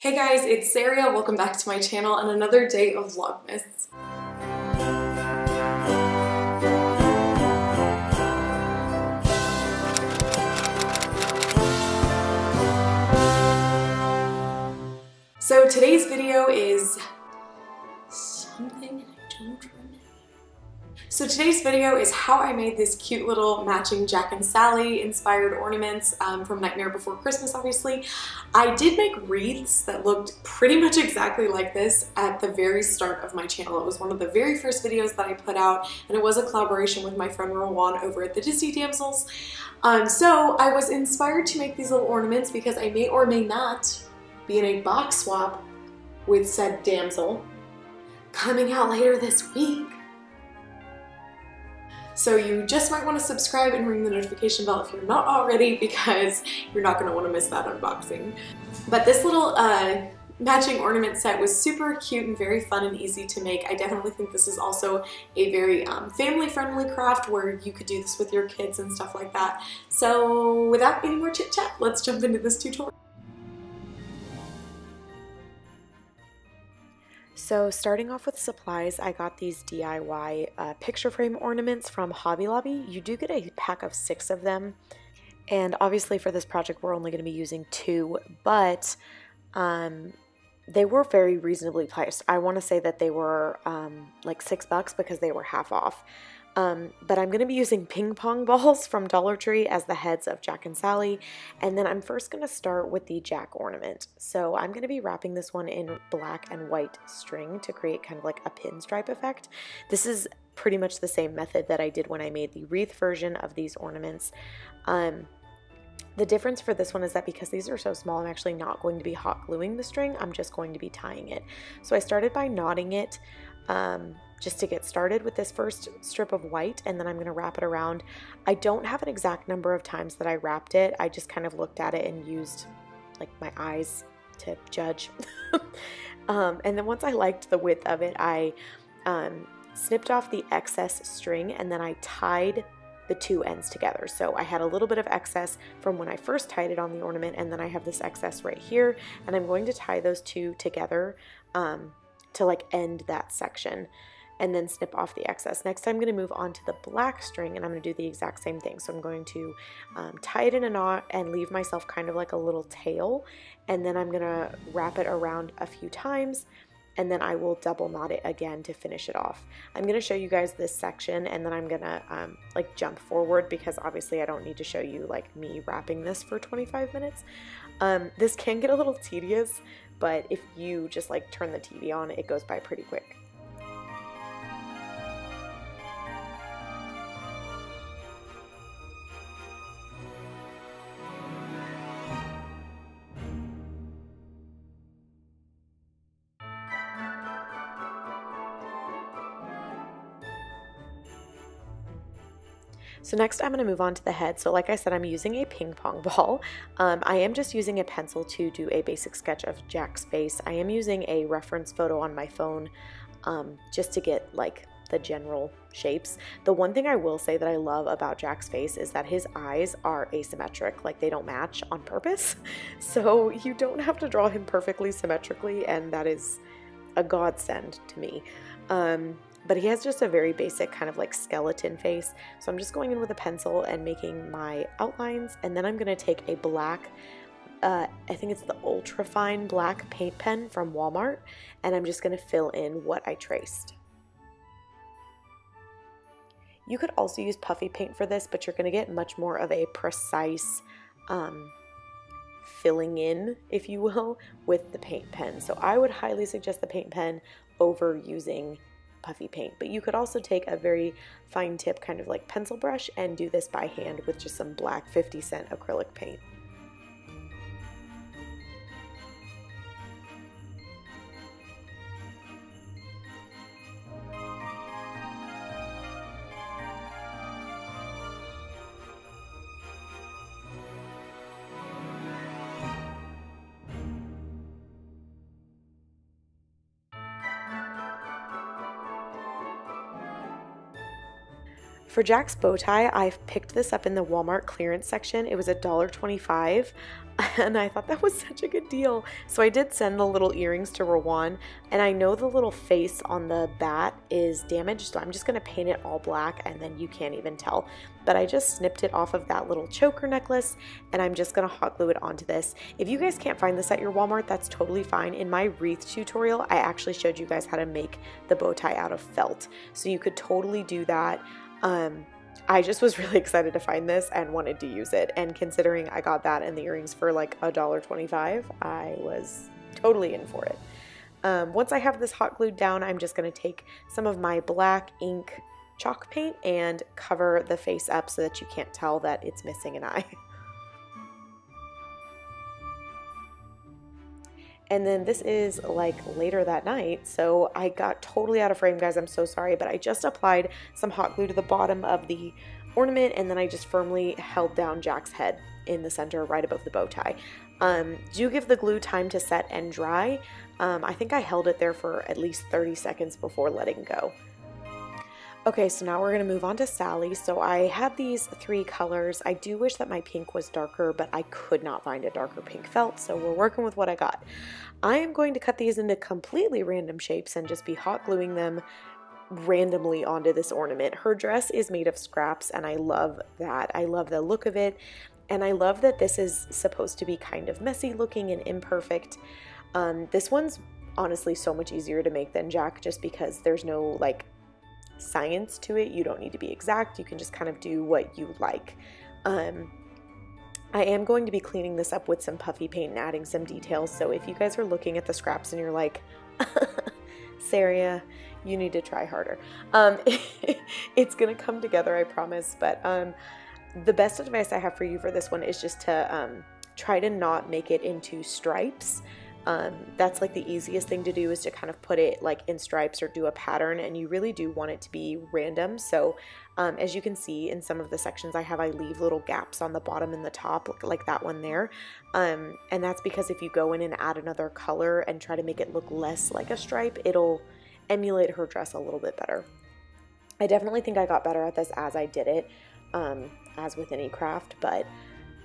Hey guys, it's Sarah. Welcome back to my channel and another day of Vlogmas. So today's video is something I don't remember. So today's video is how I made this cute little matching Jack and Sally inspired ornaments from Nightmare Before Christmas, obviously. I did make wreaths that looked pretty much exactly like this at the very start of my channel. It was one of the very first videos that I put out, and it was a collaboration with my friend Rowan over at the Disney Damsels. So I was inspired to make these little ornaments because I may or may not be in a box swap with said damsel coming out later this week. So you just might want to subscribe and ring the notification bell if you're not already, because you're not going to want to miss that unboxing. But this little matching ornament set was super cute and very fun and easy to make. I definitely think this is also a very family-friendly craft where you could do this with your kids and stuff like that. So without any more chit chat, let's jump into this tutorial. So starting off with supplies, I got these DIY picture frame ornaments from Hobby Lobby. You do get a pack of 6 of them, and obviously for this project we're only going to be using 2, but they were very reasonably priced. I want to say that they were like $6 because they were half off. But I'm going to be using ping pong balls from Dollar Tree as the heads of Jack and Sally. And then I'm first going to start with the Jack ornament. So I'm going to be wrapping this one in black and white string to create kind of like a pinstripe effect. This is pretty much the same method that I did when I made the wreath version of these ornaments. The difference for this one is that because these are so small, I'm actually not going to be hot gluing the string. I'm just going to be tying it. So I started by knotting it just to get started with this first strip of white, and then I'm going to wrap it around. I don't have an exact number of times that I wrapped it. I just kind of looked at it and used like my eyes to judge. And then once I liked the width of it, I snipped off the excess string and then I tied the 2 ends together. So I had a little bit of excess from when I first tied it on the ornament, and then I have this excess right here, and I'm going to tie those 2 together to like end that section and then snip off the excess. Next I'm going to move on to the black string, and I'm going to do the exact same thing. So I'm going to tie it in a knot and leave myself kind of like a little tail, and then I'm going to wrap it around a few times, and then I will double knot it again to finish it off. I'm going to show you guys this section, and then I'm going to like jump forward because obviously I don't need to show you like me wrapping this for 25 minutes. This can get a little tedious, but if you just like turn the TV on, it goes by pretty quick. So next I'm going to move on to the head. So like I said, I'm using a ping pong ball. I am just using a pencil to do a basic sketch of Jack's face. I am using a reference photo on my phone just to get like the general shapes. The one thing I will say that I love about Jack's face is that his eyes are asymmetric, like they don't match on purpose. So you don't have to draw him perfectly symmetrically, and that is a godsend to me. But he has just a very basic kind of like skeleton face. So I'm just going in with a pencil and making my outlines, and then I'm going to take a black, I think it's the ultra fine black paint pen from Walmart, and I'm just going to fill in what I traced. You could also use puffy paint for this, but you're going to get much more of a precise filling in, if you will, with the paint pen. So I would highly suggest the paint pen over using puffy paint, but you could also take a very fine tip kind of like pencil brush and do this by hand with just some black 50-cent acrylic paint. For Jack's bow tie, I picked this up in the Walmart clearance section. It was $1.25, and I thought that was such a good deal. So I did send the little earrings to Rowan, and I know the little face on the bat is damaged, so I'm just going to paint it all black, and then you can't even tell. But I just snipped it off of that little choker necklace, and I'm just going to hot glue it onto this. If you guys can't find this at your Walmart, that's totally fine. In my wreath tutorial, I actually showed you guys how to make the bow tie out of felt, so you could totally do that. I just was really excited to find this and wanted to use it, and considering I got that and the earrings for like $1.25, I was totally in for it. Once I have this hot glued down, I'm just going to take some of my black ink chalk paint and cover the face up so that you can't tell that it's missing an eye. And then this is like later that night, so I got totally out of frame, guys. I'm so sorry, but I just applied some hot glue to the bottom of the ornament, and then I just firmly held down Jack's head in the center right above the bow tie. Do give the glue time to set and dry. I think I held it there for at least 30 seconds before letting go. Okay, so now we're going to move on to Sally. So I had these 3 colors. I do wish that my pink was darker, but I could not find a darker pink felt, so we're working with what I got. I am going to cut these into completely random shapes and just be hot gluing them randomly onto this ornament. Her dress is made of scraps, and I love that. I love the look of it, and I love that this is supposed to be kind of messy looking and imperfect. This one's honestly so much easier to make than Jack, just because there's no like science to it. You don't need to be exact. You can just kind of do what you like. I am going to be cleaning this up with some puffy paint and adding some details, so if you guys are looking at the scraps and you're like, Sarah, you need to try harder, it's gonna come together, I promise. But the best advice I have for you for this one is just to try to not make it into stripes. That's like the easiest thing to do, is to kind of put it like in stripes or do a pattern, and you really do want it to be random. So as you can see in some of the sections I leave little gaps on the bottom and the top, like that one there, and that's because if you go in and add another color and try to make it look less like a stripe, it'll emulate her dress a little bit better. I definitely think I got better at this as I did it, as with any craft. But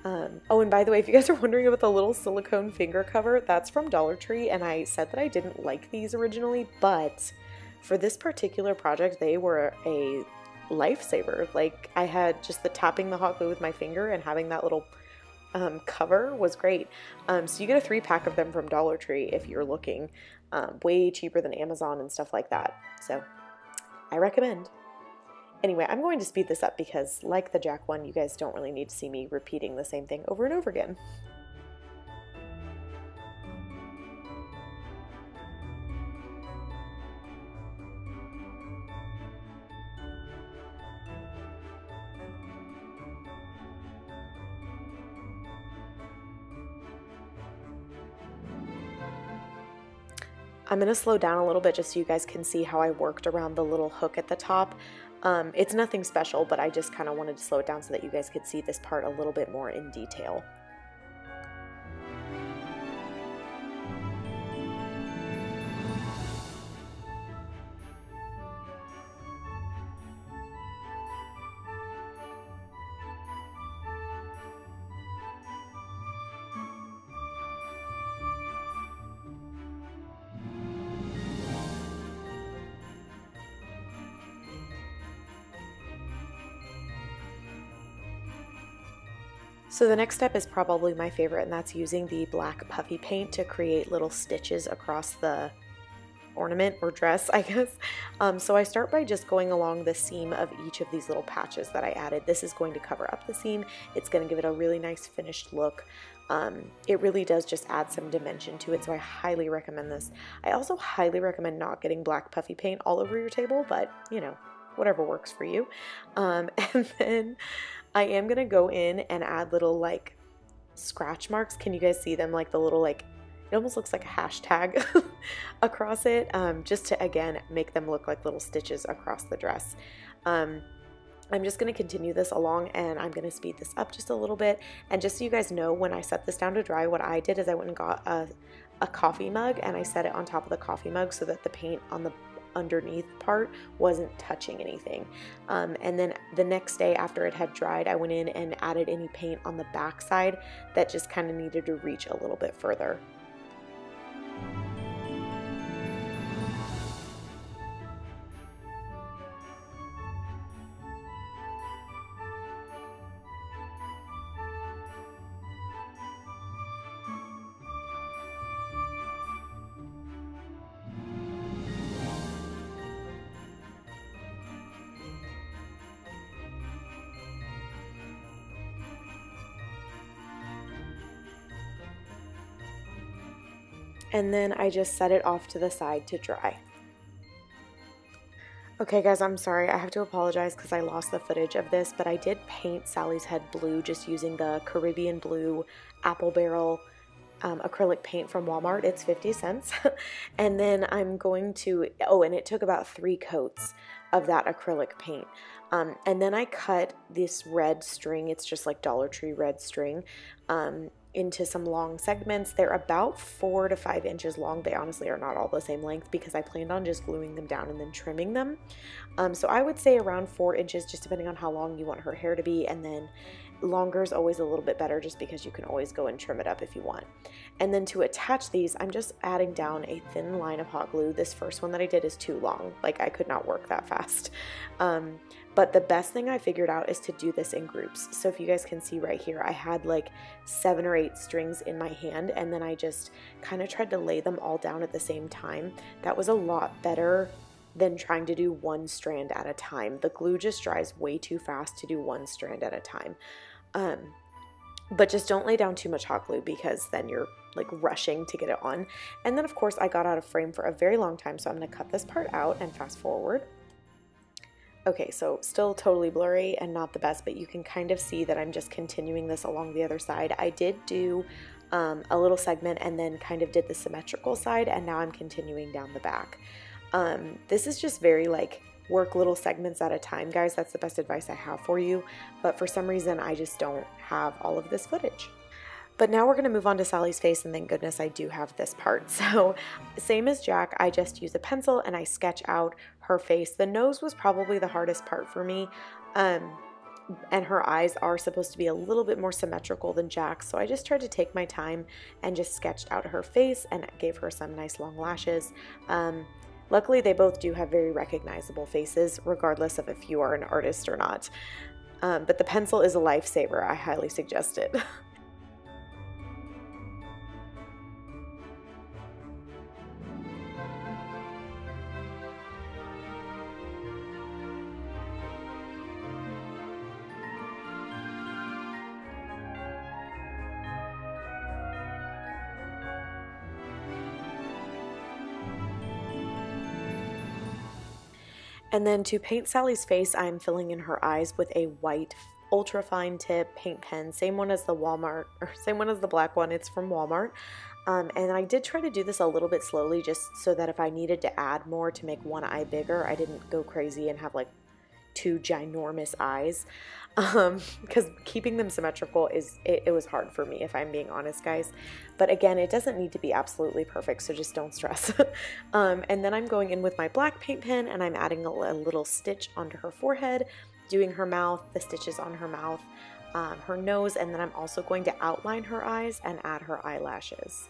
oh, and by the way, if you guys are wondering about the little silicone finger cover, that's from Dollar Tree, and I said that I didn't like these originally, but for this particular project, they were a lifesaver. Like, I had just the tapping the hot glue with my finger, and having that little cover was great. So you get a 3-pack of them from Dollar Tree if you're looking, way cheaper than Amazon and stuff like that. So I recommend. Anyway, I'm going to speed this up because, like the Jack one, you guys don't really need to see me repeating the same thing over and over again. I'm going to slow down a little bit just so you guys can see how I worked around the little hook at the top. It's nothing special, but I just kind of wanted to slow it down so that you guys could see this part a little bit more in detail. So the next step is probably my favorite, and that's using the black puffy paint to create little stitches across the ornament or dress, I guess. So I start by just going along the seam of each of these little patches that I added. This is going to cover up the seam. It's going to give it a really nice finished look. It really does just add some dimension to it, so I highly recommend this. I also highly recommend not getting black puffy paint all over your table, but you know, whatever works for you. And then I am going to go in and add little like scratch marks. Can you guys see them? Like the little, like, it almost looks like a hashtag across it, just to, again, make them look like little stitches across the dress. I'm just going to continue this along, and I'm going to speed this up just a little bit. And just so you guys know, when I set this down to dry, what I did is I went and got a coffee mug, and I set it on top of the coffee mug so that the paint on the underneath part wasn't touching anything. And then the next day after it had dried, I went in and added any paint on the back side that just kind of needed to reach a little bit further. And then I just set it off to the side to dry. Okay guys, I'm sorry, I have to apologize because I lost the footage of this, but I did paint Sally's head blue just using the Caribbean blue apple barrel acrylic paint from Walmart. It's 50 cents. And then I'm going to, oh, and it took about 3 coats of that acrylic paint. And then I cut this red string, it's just like Dollar Tree red string, into some long segments. They're about 4 to 5 inches long. They honestly are not all the same length because I planned on just gluing them down and then trimming them. So I would say around 4 inches, just depending on how long you want her hair to be, and then longer is always a little bit better just because you can always go and trim it up if you want. And then to attach these, I'm just adding down a thin line of hot glue. This first one that I did is too long. Like, I could not work that fast. But the best thing I figured out is to do this in groups. So if you guys can see right here, I had like 7 or 8 strings in my hand, and then I just kind of tried to lay them all down at the same time. That was a lot better than trying to do one strand at a time. The glue just dries way too fast to do one strand at a time. But just don't lay down too much hot glue because then you're like rushing to get it on. And then of course I got out of frame for a very long time, so I'm going to cut this part out and fast forward. Okay, so still totally blurry and not the best, but you can kind of see that I'm just continuing this along the other side. I did do a little segment and then kind of did the symmetrical side, and now I'm continuing down the back. This is just very like work little segments at a time, guys. That's the best advice I have for you, but for some reason I just don't have all of this footage. But now we're going to move on to Sally's face, and thank goodness I do have this part. So same as Jack, I just use a pencil and I sketch out her face. The nose was probably the hardest part for me, and her eyes are supposed to be a little bit more symmetrical than Jack's, so I just tried to take my time and just sketched out her face and gave her some nice long lashes. Luckily, they both do have very recognizable faces, regardless of if you are an artist or not. But the pencil is a lifesaver. I highly suggest it. And then to paint Sally's face, I'm filling in her eyes with a white ultra fine tip paint pen, same one as the Walmart, or same one as the black one. It's from Walmart. And I did try to do this a little bit slowly just so that if I needed to add more to make one eye bigger, I didn't go crazy and have like 2 ginormous eyes, because keeping them symmetrical it was hard for me, if I'm being honest, guys. But again, it doesn't need to be absolutely perfect, so just don't stress. And then I'm going in with my black paint pen and I'm adding a little stitch onto her forehead, doing her mouth, the stitches on her mouth, her nose, and then I'm also going to outline her eyes and add her eyelashes.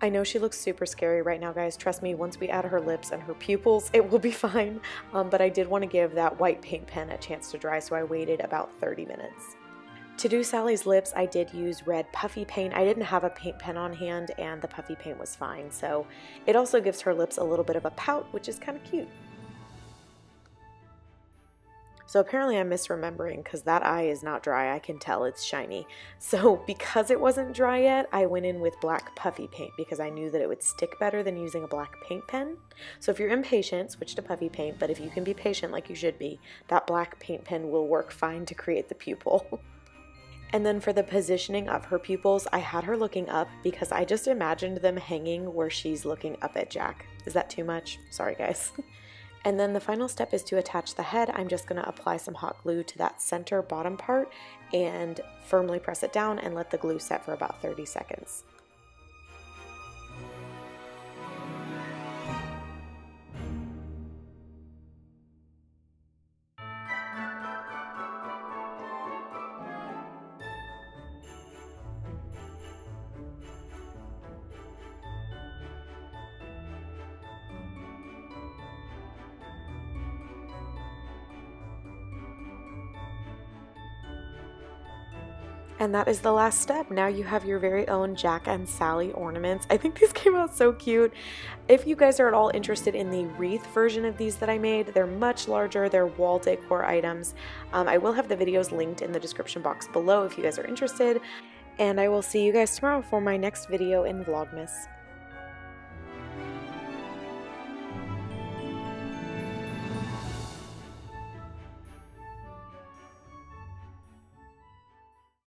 I know she looks super scary right now, guys. Trust me, once we add her lips and her pupils, it will be fine. But I did want to give that white paint pen a chance to dry, so I waited about 30 minutes. To do Sally's lips, I did use red puffy paint. I didn't have a paint pen on hand, and the puffy paint was fine. So it also gives her lips a little bit of a pout, which is kind of cute. So apparently I'm misremembering because that eye is not dry. I can tell it's shiny. So because it wasn't dry yet, I went in with black puffy paint because I knew that it would stick better than using a black paint pen. So if you're impatient, switch to puffy paint, but if you can be patient like you should be, that black paint pen will work fine to create the pupil. And then for the positioning of her pupils, I had her looking up because I just imagined them hanging where she's looking up at Jack. Is that too much? Sorry guys. And then the final step is to attach the head. I'm just going to apply some hot glue to that center bottom part and firmly press it down and let the glue set for about 30 seconds. And that is the last step. Now you have your very own Jack and Sally ornaments. I think these came out so cute. If you guys are at all interested in the wreath version of these that I made, they're much larger. They're wall decor items. I will have the videos linked in the description box below if you guys are interested. And I will see you guys tomorrow for my next video in Vlogmas.